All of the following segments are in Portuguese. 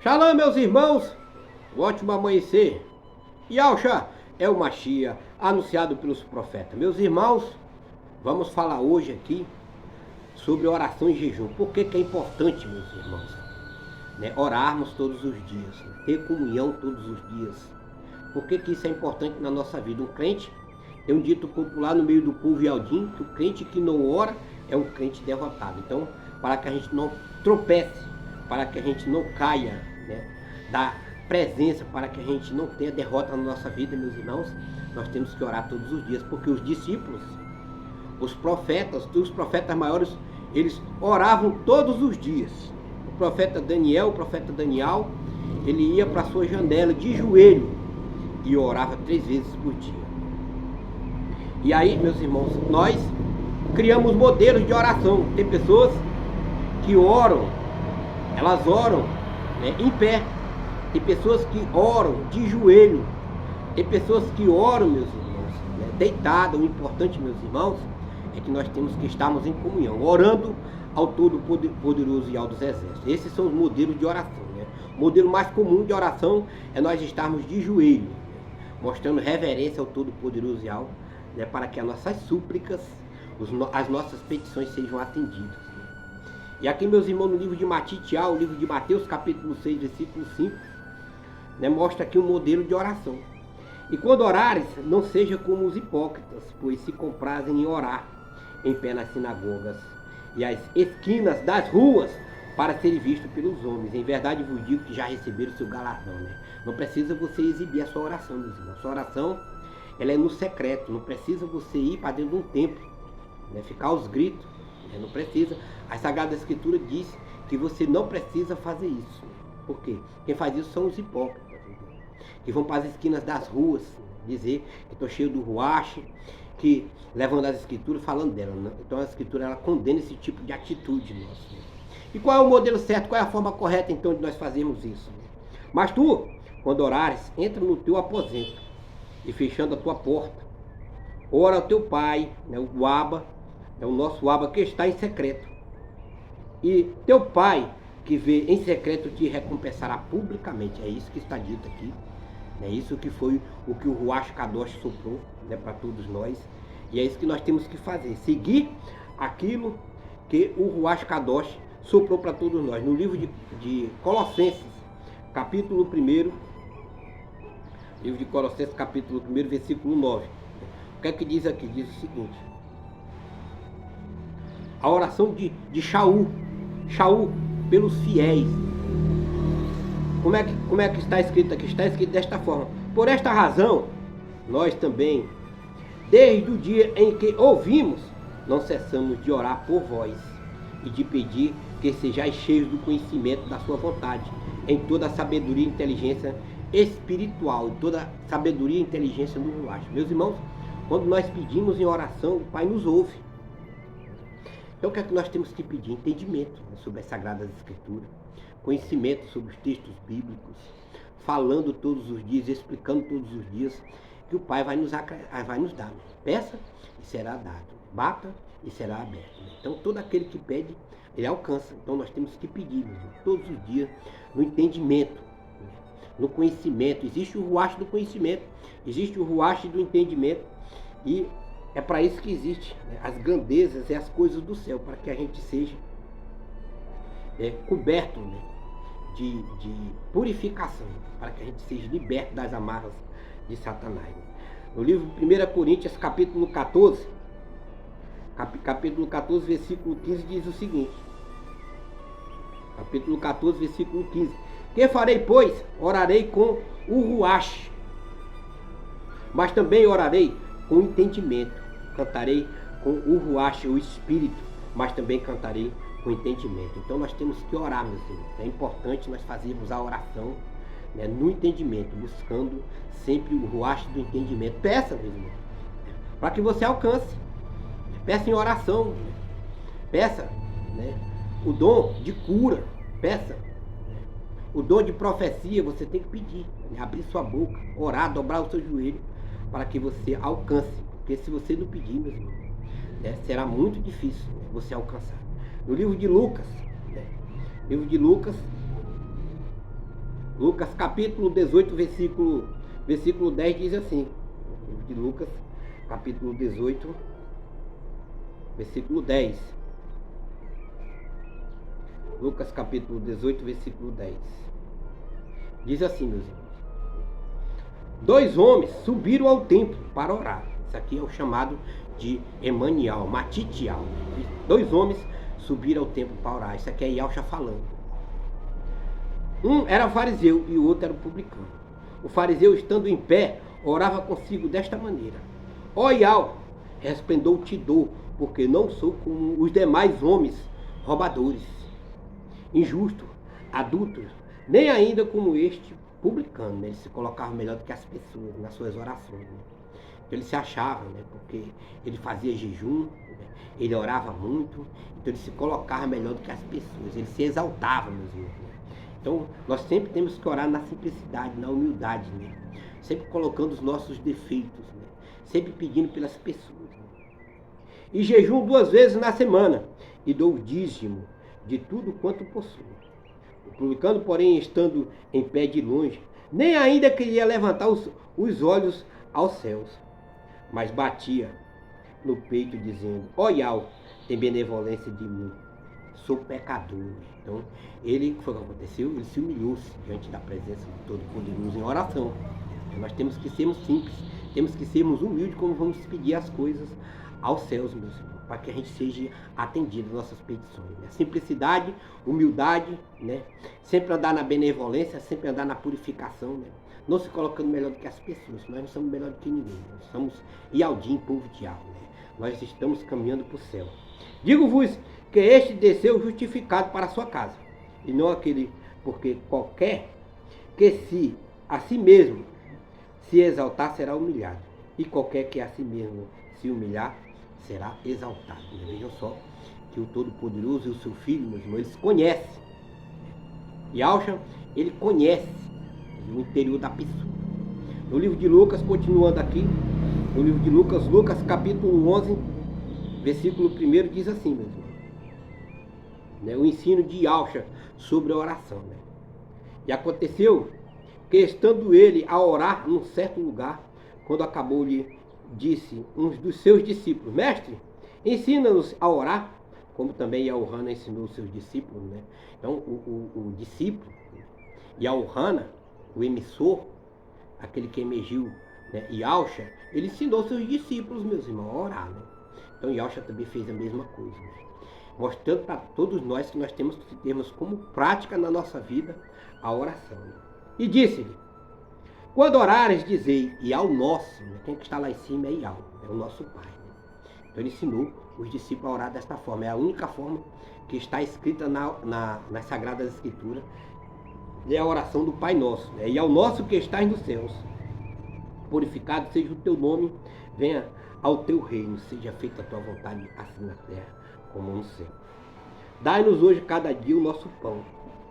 Shalom, meus irmãos, um ótimo amanhecer. Yahshua é o Mashiach, anunciado pelos profetas. Meus irmãos, vamos falar hoje aqui sobre oração e jejum. Por que é importante, meus irmãos, orarmos todos os dias, ter comunhão todos os dias? Por que isso é importante na nossa vida? Um crente, tem um dito popular no meio do povo Yaldim, que o crente que não ora é um crente derrotado. Então, para que a gente não tropece, para que a gente não caia da presença, para que a gente não tenha derrota na nossa vida, meus irmãos, nós temos que orar todos os dias, porque os discípulos, os profetas maiores, eles oravam todos os dias. O profeta Daniel, ele ia para a sua janela de joelho e orava 3 vezes por dia. E aí, meus irmãos, nós criamos modelos de oração. Tem pessoas que oram, elas oram em pé. Tem pessoas que oram de joelho. Tem pessoas que oram, meus irmãos, deitadas. O importante, meus irmãos, é que nós temos que estarmos em comunhão, orando ao Todo-Poderoso e ao dos Exércitos. Esses são os modelos de oração. O modelo mais comum de oração é nós estarmos de joelho, mostrando reverência ao Todo-Poderoso e ao, para que as nossas súplicas, as nossas petições sejam atendidas. E aqui, meus irmãos, no livro de Matitial, o livro de Mateus, capítulo 6, versículo 5, mostra aqui um modelo de oração. E quando orares, não seja como os hipócritas, pois se comprazem em orar em pé nas sinagogas e as esquinas das ruas, para serem vistos pelos homens. Em verdade vos digo que já receberam o seu galardão. Não precisa você exibir a sua oração, meus irmãos. A sua oração, ela é no secreto. Não precisa você ir para dentro de um templo, ficar aos gritos. Não precisa. A Sagrada Escritura diz que você não precisa fazer isso. Por quê? Quem faz isso são os hipócritas, que vão para as esquinas das ruas dizer que estou cheio do ruache, que levam das Escrituras falando dela. Então a Escritura, ela condena esse tipo de atitude nossa. E qual é o modelo certo? Qual é a forma correta então de nós fazermos isso? Mas tu, quando orares, entra no teu aposento e fechando a tua porta, ora ao teu pai, o Abba, o nosso Abba que está em secreto. E teu pai que vê em secreto te recompensará publicamente. É isso que está dito aqui. É isso que foi o que o Ruach Kadosh soprou para todos nós. E é isso que nós temos que fazer. Seguir aquilo que o Ruach Kadosh soprou para todos nós. No livro de Colossenses, capítulo 1, livro de Colossenses, capítulo 1, versículo 9. O que é que diz aqui? Diz o seguinte: a oração de Shaul pelos fiéis. Como é que está escrito aqui? Está escrito desta forma: por esta razão, nós também, desde o dia em que ouvimos, não cessamos de orar por vós e de pedir que sejais cheios do conhecimento da sua vontade, em toda a sabedoria e inteligência espiritual, em toda a sabedoria e inteligência no Ruach. Meus irmãos, quando nós pedimos em oração, o Pai nos ouve. Então o que é que nós temos que pedir? Entendimento sobre as Sagradas Escrituras, conhecimento sobre os textos bíblicos, falando todos os dias, explicando todos os dias, que o Pai vai nos dar. Peça e será dado, bata e será aberto. Então todo aquele que pede, ele alcança. Então nós temos que pedir todos os dias no entendimento, no conhecimento. Existe o Ruach do conhecimento, existe o Ruach do entendimento, e é para isso que existe as grandezas e as coisas do céu, para que a gente seja coberto de purificação, para que a gente seja liberto das amarras de Satanás. No livro de 1 Coríntios, capítulo 14, versículo 15, diz o seguinte: capítulo 14, versículo 15: que farei, pois? Orarei com o Ruach, mas também orarei com entendimento. Cantarei com o Ruach, o Espírito, mas também cantarei com entendimento. Então nós temos que orar, meus irmãos. É importante nós fazermos a oração no entendimento, buscando sempre o Ruach do entendimento. Peça, meus irmãos, para que você alcance. Peça em oração. Peça o dom de cura. Peça o dom de profecia. Você tem que pedir, abrir sua boca, orar, dobrar o seu joelho, para que você alcance. Porque se você não pedir, meus irmãos, será muito difícil você alcançar. No livro de Lucas, Lucas capítulo 18, versículo 10 diz assim. De Lucas capítulo 18, versículo 10. Lucas capítulo 18, versículo 10. Diz assim, meus irmãos. 2 homens subiram ao templo para orar. Isso aqui é o chamado de Emanial, Matitial. 2 homens subiram ao templo para orar. Isso aqui é Yahshua falando. Um era fariseu e o outro era publicano. O fariseu, estando em pé, orava consigo desta maneira: Ó Yahweh, resplendor-te dou, porque não sou como os demais homens roubadores, injustos, adúlteros, nem ainda como este publicano. Né? Ele se colocava melhor do que as pessoas nas suas orações. Né? Então ele se achava, né? Porque ele fazia jejum, né? Ele orava muito, então ele se colocava melhor do que as pessoas, ele se exaltava, meus irmãos. Né? Então nós sempre temos que orar na simplicidade, na humildade, né? Sempre colocando os nossos defeitos, né? Sempre pedindo pelas pessoas. Né? E jejum 2 vezes na semana, e dou o dízimo de tudo quanto possuo. O publicano, porém, estando em pé de longe, nem ainda queria levantar os olhos aos céus, mas batia no peito, dizendo: Ó Yahweh, tem benevolência de mim, sou pecador. Então, ele, o que foi que aconteceu? Ele se humilhou-se diante da presença do Todo-Poderoso em oração. Nós temos que sermos simples, temos que sermos humildes como vamos pedir as coisas aos céus, meus irmãos, para que a gente seja atendido às nossas petições. Né? Simplicidade, humildade, né? Sempre andar na benevolência, sempre andar na purificação, né? Não se colocando melhor do que as pessoas. Nós não somos melhor do que ninguém. Nós somos Ialdim, povo de alma. Né? Nós estamos caminhando para o céu. Digo-vos que este desceu justificado para a sua casa, e não aquele, porque qualquer que a si mesmo se exaltar será humilhado, e qualquer que a si mesmo se humilhar será exaltado. Vejam só que o Todo-Poderoso e o seu Filho, meus irmãos, eles conhecem. Yahshua, ele conhece o interior da pessoa. No livro de Lucas, continuando aqui, no livro de Lucas, Lucas capítulo 11, versículo 1 diz assim, meus irmãos. Né, o ensino de Yahshua sobre a oração. Né? E aconteceu que, estando ele a orar num certo lugar, quando acabou, lhe disse um dos seus discípulos: Mestre, ensina-nos a orar, como também Yaohana ensinou os seus discípulos. Né? Então, o discípulo, Yaohana, o emissor, aquele que emergiu, né, Yahshua, ele ensinou seus discípulos, meus irmãos, a orar. Né? Então, Yahshua também fez a mesma coisa. Né? Mostrando para todos nós que nós temos que termos como prática na nossa vida a oração. Né? E disse-lhe: Quando orares, dizei, e ao nosso, né? Quem que está lá em cima é Yahweh, é o nosso Pai. Né? Então ele ensinou os discípulos a orar desta forma. É a única forma que está escrita nas Sagradas Escrituras. É a oração do Pai Nosso. Né? E ao nosso que estás nos céus, purificado seja o teu nome, venha ao teu reino, seja feita a tua vontade, assim na terra como no céu. Dai-nos hoje cada dia o nosso pão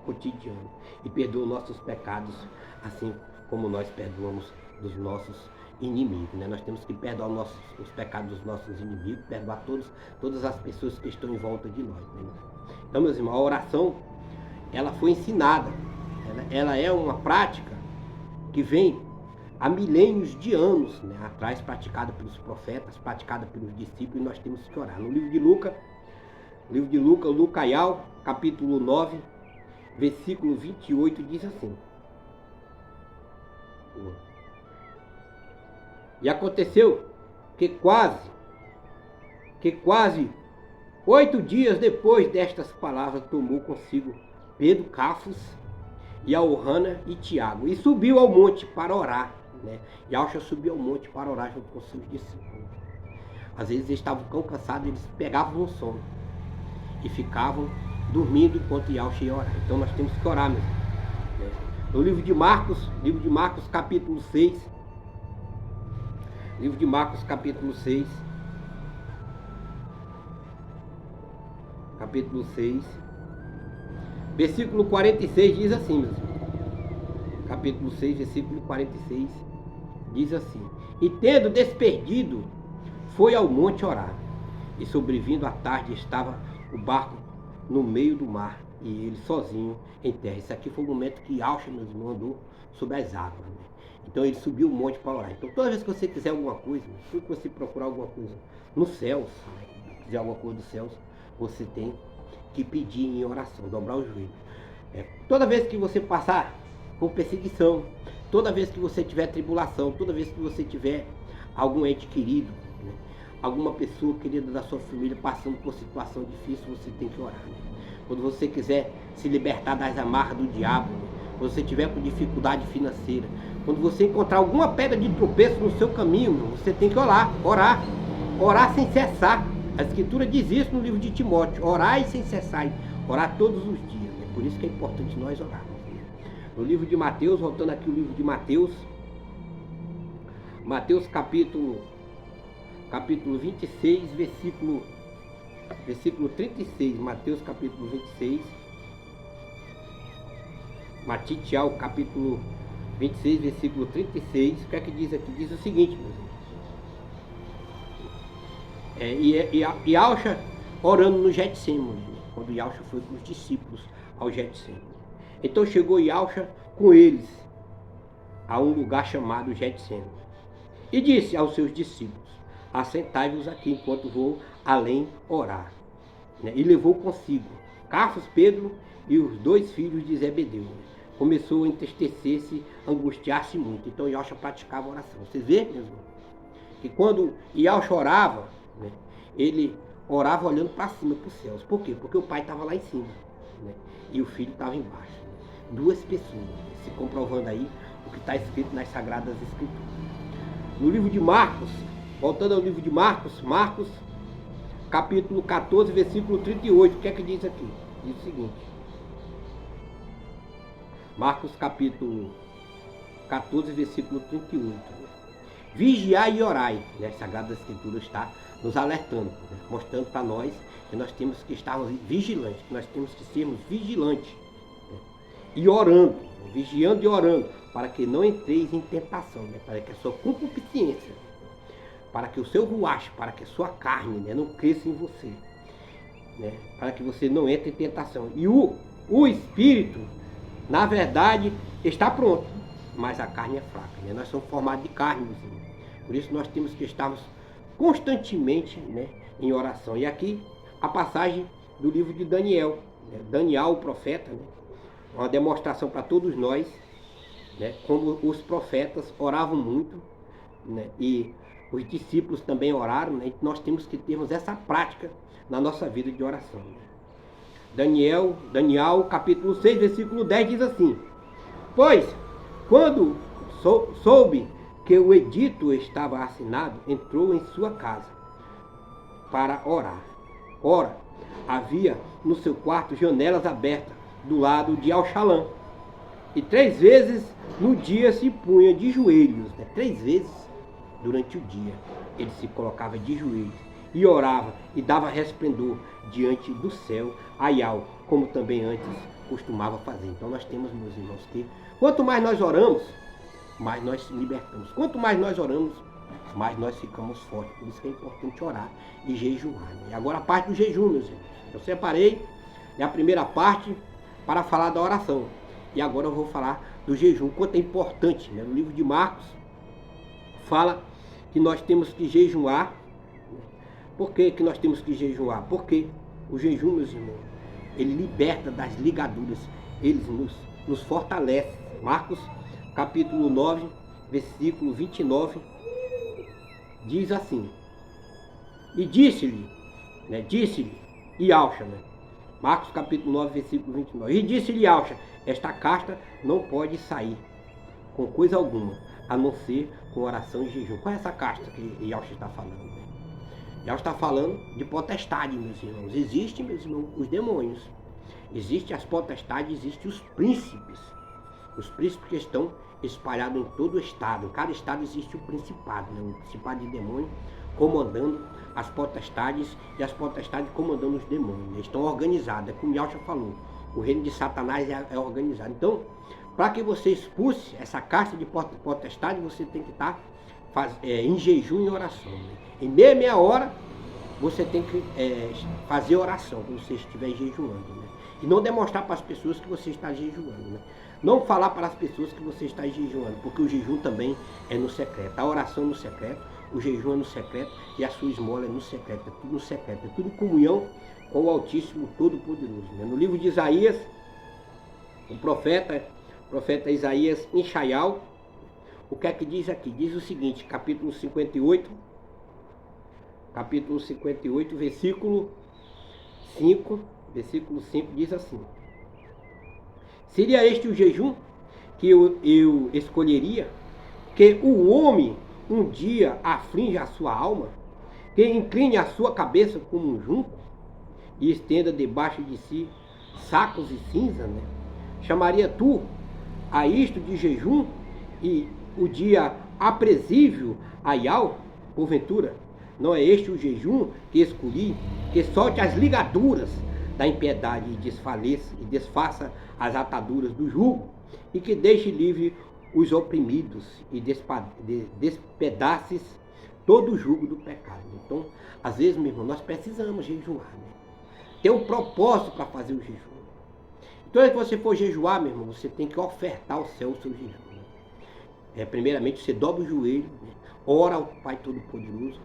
cotidiano, e perdoa nossos pecados, assim como nós perdoamos dos nossos inimigos. Né? Nós temos que perdoar os pecados dos nossos inimigos, perdoar todas as pessoas que estão em volta de nós. Né? Então, meus irmãos, a oração, ela foi ensinada, ela é uma prática que vem há milênios de anos, né, atrás, praticada pelos profetas, praticada pelos discípulos, e nós temos que orar. No livro de Lucas, Lucaial, capítulo 9, versículo 28, diz assim: E aconteceu que quase 8 dias depois destas palavras, tomou consigo Pedro, Cafos, Yaohana e Tiago, e subiu ao monte para orar. Né? Yahshua subiu ao monte para orar junto com seus discípulos. Às vezes eles estavam tão cansados, eles pegavam um sono e ficavam dormindo enquanto Yahshua ia orar. Então nós temos que orar mesmo. Né? No livro de Marcos, capítulo 6, livro de Marcos, capítulo 6, versículo 46 diz assim, meus irmãos. Capítulo 6, versículo 46 diz assim: E tendo desperdido, foi ao monte orar. E sobrevindo à tarde, estava o barco no meio do mar, e ele sozinho em terra. Isso aqui foi o momento que Yahshua, meus irmãos, andou sobre as águas, né? Então ele subiu o monte para orar. Então toda vez que você quiser alguma coisa, tudo que você procurar alguma coisa nos céus, né? Quiser alguma coisa dos céus, você tem que pedir em oração, dobrar o joelho. Toda vez que você passar por perseguição, toda vez que você tiver tribulação, toda vez que você tiver algum ente querido, né? Alguma pessoa querida da sua família passando por situação difícil, você tem que orar, né? Quando você quiser se libertar das amarras do diabo, né? Quando você tiver com dificuldade financeira, quando você encontrar alguma pedra de tropeço no seu caminho, você tem que orar sem cessar. A Escritura diz isso no livro de Timóteo: orai sem cessar, orar todos os dias, né? Por isso que é importante nós orarmos, né? No livro de Mateus, voltando aqui o livro de Mateus, Mateus capítulo 26, versículo 36, Mateus capítulo 26, Matitial capítulo 26, versículo 36, o que é que diz aqui? Diz o seguinte, meus irmãos. E Yahshua orando no Getsêmani, quando Yahshua foi com os discípulos ao Getsêmani. Então chegou Yahshua com eles a um lugar chamado Getsêmani e disse aos seus discípulos: assentai-vos aqui enquanto vou além orar. E levou consigo Cafos, Pedro e os 2 filhos de Zebedeu. Começou a entristecer-se, angustiar-se muito. Então Yahshua praticava oração. Vocês veem, meus irmãos, que quando Yahshua orava, né, ele orava olhando para cima, para os céus. Por quê? Porque o pai estava lá em cima, né, e o filho estava embaixo. 2 pessoas, se comprovando aí o que está escrito nas Sagradas Escrituras. No livro de Marcos, voltando ao livro de Marcos, capítulo 14, versículo 38, o que é que diz aqui? Diz o seguinte: Marcos capítulo 14, versículo 38. Vigiai e orai, né? A Sagrada Escritura está nos alertando, né? Mostrando para nós que nós temos que estarmos vigilantes, que nós temos que sermos vigilantes, né? E orando, vigiando e orando, para que não entreis em tentação, né? Para que a sua concupiscência, para que o seu ruache, para que a sua carne, né, não cresça em você, né? Para que você não entre em tentação. E o espírito, na verdade, está pronto, mas a carne é fraca, né? Nós somos formados de carne, meus irmãos. Por isso nós temos que estarmos constantemente, né, em oração. E aqui a passagem do livro de Daniel, né? Daniel, o profeta, né? Uma demonstração para todos nós, né? Como os profetas oravam muito, né? E os discípulos também oraram, né? Nós temos que termos essa prática na nossa vida de oração, né? Daniel, capítulo 6, versículo 10 diz assim: pois, quando soube que o edito estava assinado, entrou em sua casa para orar. Ora, havia no seu quarto janelas abertas do lado de Alxalã, e 3 vezes no dia se punha de joelhos, né? 3 vezes durante o dia ele se colocava de joelhos e orava e dava resplendor diante do céu a Yahweh, como também antes costumava fazer. Então nós temos, meus irmãos, que quanto mais nós oramos, mais nós se libertamos. Quanto mais nós oramos, mais nós ficamos fortes. Por isso que é importante orar e jejuar, né? E agora a parte do jejum, meus irmãos. Eu separei a primeira parte para falar da oração. E agora eu vou falar do jejum, quanto é importante, né? No livro de Marcos fala que nós temos que jejuar. Por que nós temos que jejuar? Porque o jejum, meus irmãos, ele liberta das ligaduras, ele nos fortalece. Marcos capítulo 9, versículo 29, diz assim: e disse-lhe Yahshua, né? Marcos capítulo 9, versículo 29, e disse-lhe Yahshua: esta casta não pode sair com coisa alguma, a não ser com oração e jejum. Qual é essa casta que Yahshua está falando, né? Yahshua está falando de potestade, meus irmãos. Existem, meus irmãos, os demônios. Existem as potestades, existem os príncipes. Os príncipes que estão espalhados em todo o estado. Em cada estado existe um principado, né? Um principado de demônio comandando as potestades e as potestades comandando os demônios, né? Estão organizadas, é como Yahshua falou. O reino de Satanás é organizado. Então, para que você expulse essa casta de potestade, você tem que estar em jejum e oração, né? Em meia hora você tem que fazer oração quando você estiver jejuando, né? E não demonstrar para as pessoas que você está jejuando, né? Não falar para as pessoas que você está jejuando, porque o jejum também é no secreto. A oração é no secreto, o jejum é no secreto e a sua esmola é no secreto. É tudo no secreto, é tudo em comunhão com o Altíssimo Todo-Poderoso, né? No livro de Isaías, o profeta Isaías em Shaial, o que é que diz aqui? Diz o seguinte, capítulo 58, versículo 5, diz assim: seria este o jejum que eu escolheria, que o homem um dia aflige a sua alma, que incline a sua cabeça como um junco e estenda debaixo de si sacos e cinza, né? Chamaria tu a isto de jejum e o dia aprazível a Iau? Porventura, não é este o jejum que escolhi, que solte as ligaduras da impiedade e desfaça as ataduras do jugo, e que deixe livre os oprimidos e despedaces todo o jugo do pecado. Então, às vezes, meu irmão, nós precisamos jejuar, né? Tem um propósito para fazer o jejum. Então, se você for jejuar, meu irmão, você tem que ofertar ao céu o seu jejum. Primeiramente, você dobra o joelho, né? Ora ao Pai Todo-Poderoso,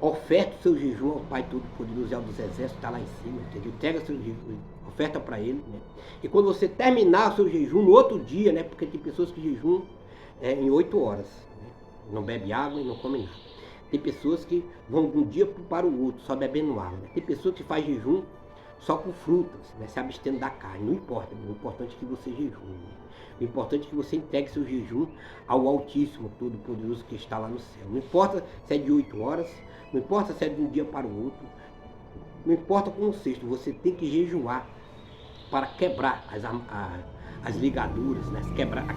oferta o seu jejum ao Pai Todo-Poderoso e ao dos exércitos, está lá em cima, entendeu? Entrega seu jejum, oferta para ele, né? E quando você terminar o seu jejum, no outro dia, né? Porque tem pessoas que jejuam em 8 horas, né? Não bebe água e não come nada. Tem pessoas que vão de um dia para o outro, só bebendo água, né? Tem pessoas que fazem jejum só com frutas, né? Se abstendo da carne, não importa, o importante é que você jejue, né? O importante é que você entregue seu jejum ao Altíssimo Todo-Poderoso que está lá no céu. Não importa se é de 8 horas, não importa se é de um dia para o outro, não importa como seja, você tem que jejuar para quebrar as ligaduras, né?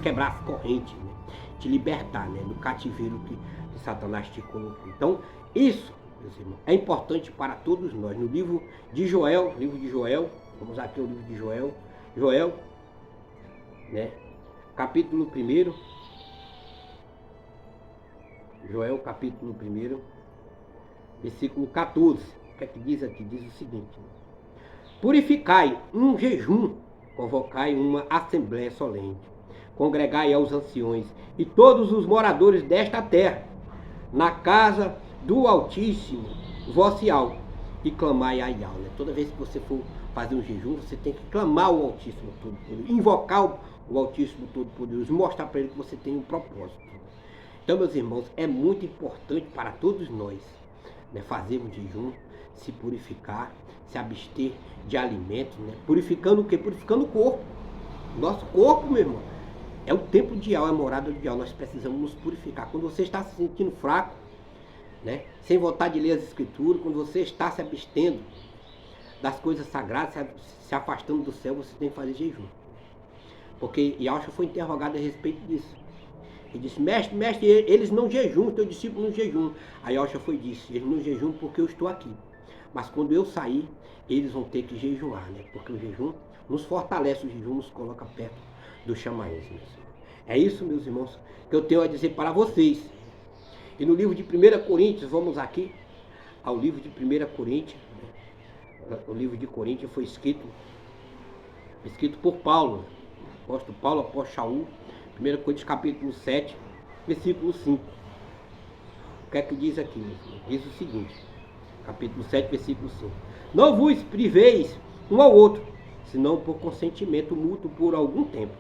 quebrar as correntes, né? Te libertar, né? Do cativeiro que Satanás te colocou. Então, isso, meus irmãos, é importante para todos nós. No livro de Joel, vamos aqui ao livro de Joel, né? Capítulo 1, Joel capítulo 1, versículo 14, o que é que diz aqui? Diz o seguinte: purificai um jejum, convocai uma assembléia solene, congregai aos anciões e todos os moradores desta terra, na casa do Altíssimo, vosso alto, e clamai a Iau, né? Toda vez que você for fazer um jejum, você tem que clamar o Altíssimo Todo-Poderoso, invocar o Altíssimo Todo-Poderoso, mostrar para ele que você tem um propósito. Então, meus irmãos, é muito importante para todos nós, né, fazermos jejum, se purificar, se abster de alimentos, né? Purificando o quê? Purificando o corpo. Nosso corpo, meu irmão, é o templo de Iau, é a morada de Iau. Nós precisamos nos purificar. Quando você está se sentindo fraco, né, sem vontade de ler as escrituras, quando você está se abstendo das coisas sagradas, se afastando do céu, você tem que fazer jejum. Porque Yahshua foi interrogado a respeito disso. Ele disse: mestre, eles não jejuam, teu discípulo não jejum. Aí Yahshua disse: eles não jejuam porque eu estou aqui. Mas quando eu sair, eles vão ter que jejuar, né? Porque o jejum nos fortalece, o jejum nos coloca perto do chamaísmo. É isso, meus irmãos, que eu tenho a dizer para vocês. E no livro de 1 Coríntios, vamos aqui ao livro de 1 Coríntios. O livro de Coríntios foi escrito por Paulo, apóstolo Paulo, apóstolo Shaul, 1 Coríntios capítulo 7, versículo 5. O que é que diz aqui? Diz o seguinte, capítulo 7, versículo 5. Não vos priveis um ao outro, senão por consentimento mútuo por algum tempo,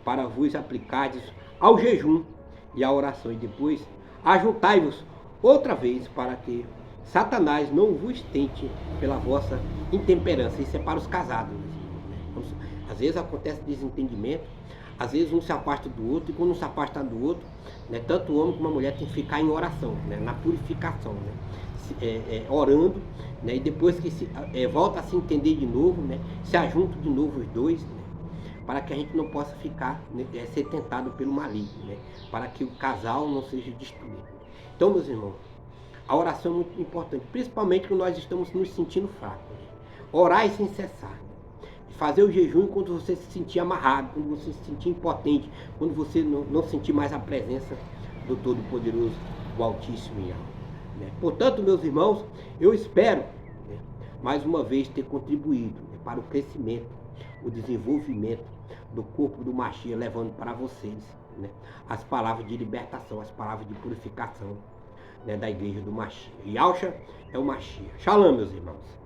para vos aplicardes ao jejum e à oração, e depois ajuntai-vos outra vez, para que Satanás não vos tente pela vossa intemperança. Isso é para os casados, né? Às vezes acontece desentendimento, às vezes um se afasta do outro, e quando um se afasta do outro, né, tanto o homem como a mulher tem que ficar em oração, né, na purificação, né, orando, né, e depois que volta a se entender de novo, né, se ajuntam de novo os dois, né, para que a gente não possa ficar, né, ser tentado pelo maligno, né, para que o casal não seja destruído. Então, meus irmãos, a oração é muito importante, principalmente quando nós estamos nos sentindo fracos. Né? Orar sem cessar. Fazer o jejum quando você se sentir amarrado, quando você se sentir impotente, quando você não sentir mais a presença do Todo-Poderoso, do Altíssimo Yahweh. né? Portanto, meus irmãos, eu espero, né, mais uma vez ter contribuído, né, para o crescimento, o desenvolvimento do corpo do Mashiach, levando para vocês, né, as palavras de libertação, as palavras de purificação, né, da igreja do Mashiach. Yahshua é o Mashiach. Shalom, meus irmãos.